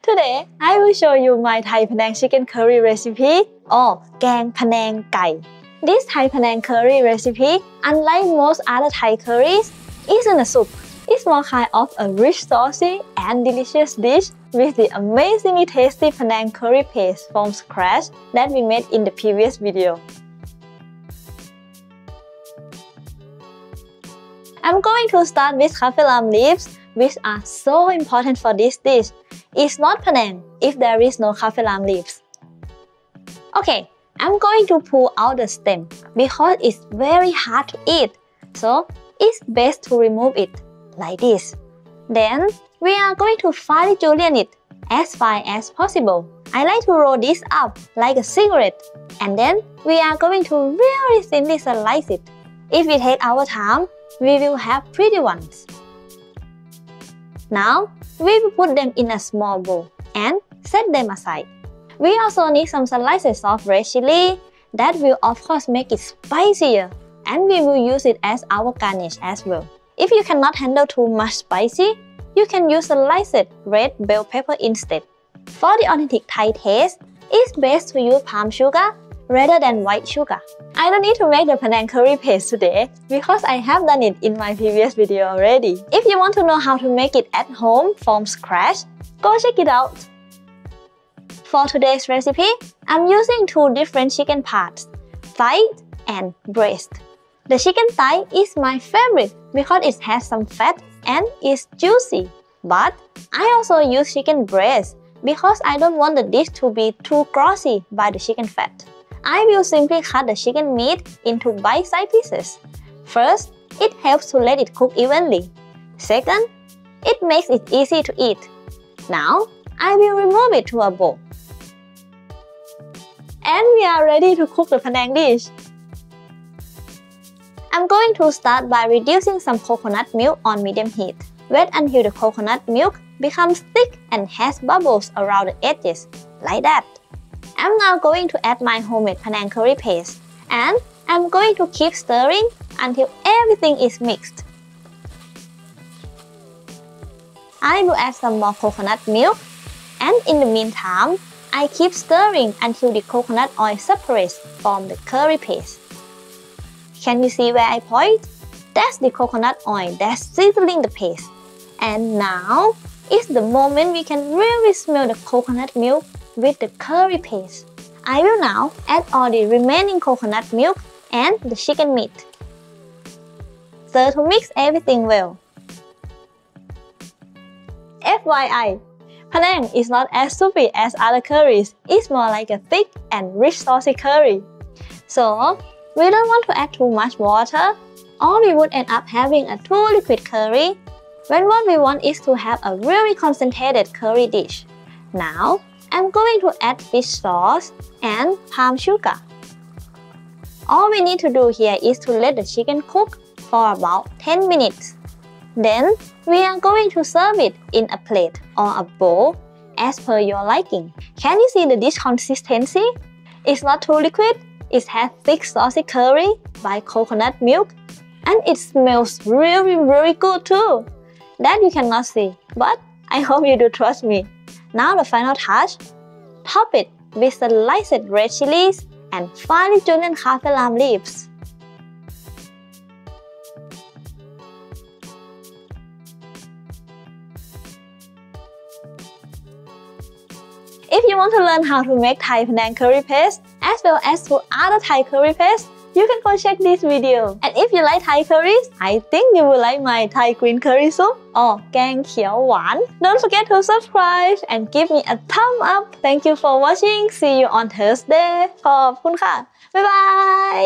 Today, I will show you my Thai Penang chicken curry recipe or แกงพะแนงไก่ This Thai Penang curry recipe, unlike most other Thai curries, isn't a soup. It's more kind of a rich, saucy, and delicious dish with the amazingly tasty Penang curry paste from scratch that we made in the previous video. I'm going to start with kaffir lam leaves, which are so important for this dish. It's not Penang if there is no kaffir lam leaves. Okay, I'm going to pull out the stem because it's very hard to eat, so it's best to remove it like this. Then we are going to finely julienne it as fine as possible. I like to roll this up like a cigarette, and then we are going to really thinly slice it. If we take our time, we will have pretty ones. Now, we will put them in a small bowl and set them aside. We also need some slices of red chili that will of course make it spicier, and we will use it as our garnish as well. If you cannot handle too much spicy, you can use sliced red bell pepper instead. For the authentic Thai taste, it's best to use palm sugar rather than white sugar. I don't need to make the Penang curry paste today because I have done it in my previous video already. If you want to know how to make it at home from scratch, go check it out. For today's recipe, I'm using two different chicken parts, thigh and breast. The chicken thigh is my favorite because it has some fat and is juicy. But I also use chicken breast because I don't want the dish to be too glossy by the chicken fat. I will simply cut the chicken meat into bite-sized pieces. First, it helps to let it cook evenly. Second, it makes it easy to eat. Now, I will remove it to a bowl. And we are ready to cook the Penang dish. I'm going to start by reducing some coconut milk on medium heat. Wait until the coconut milk becomes thick and has bubbles around the edges, like that. I'm now going to add my homemade Penang curry paste, and I'm going to keep stirring until everything is mixed. I will add some more coconut milk, and in the meantime, I keep stirring until the coconut oil separates from the curry paste. Can you see where I point? That's the coconut oil that's sizzling the paste. And now is the moment we can really smell the coconut milk with the curry paste. I will now add all the remaining coconut milk and the chicken meat. Stir to mix everything well. FYI, Penang is not as soupy as other curries. It's more like a thick and rich saucy curry. So, we don't want to add too much water, or we would end up having a too liquid curry, when what we want is to have a really concentrated curry dish. Now, I'm going to add fish sauce and palm sugar. All we need to do here is to let the chicken cook for about 10 minutes. Then, we are going to serve it in a plate or a bowl as per your liking. Can you see the dish consistency? It's not too liquid, it has thick saucy curry by coconut milk, and it smells really good too. That you cannot see, but I hope you do trust me. Now the final touch, top it with sliced red chilies and finely julienne kaffir lam leaves. If you want to learn how to make Thai Penang curry paste as well as to other Thai curry paste, you can go check this video. And if you like Thai curries, I think you will like my Thai green curry soup or แกงเขียวหวาน Don't forget to subscribe and give me a thumb up. Thank you for watching. See you on Thursday. ขอบคุณค่ะ บ๊ายบาย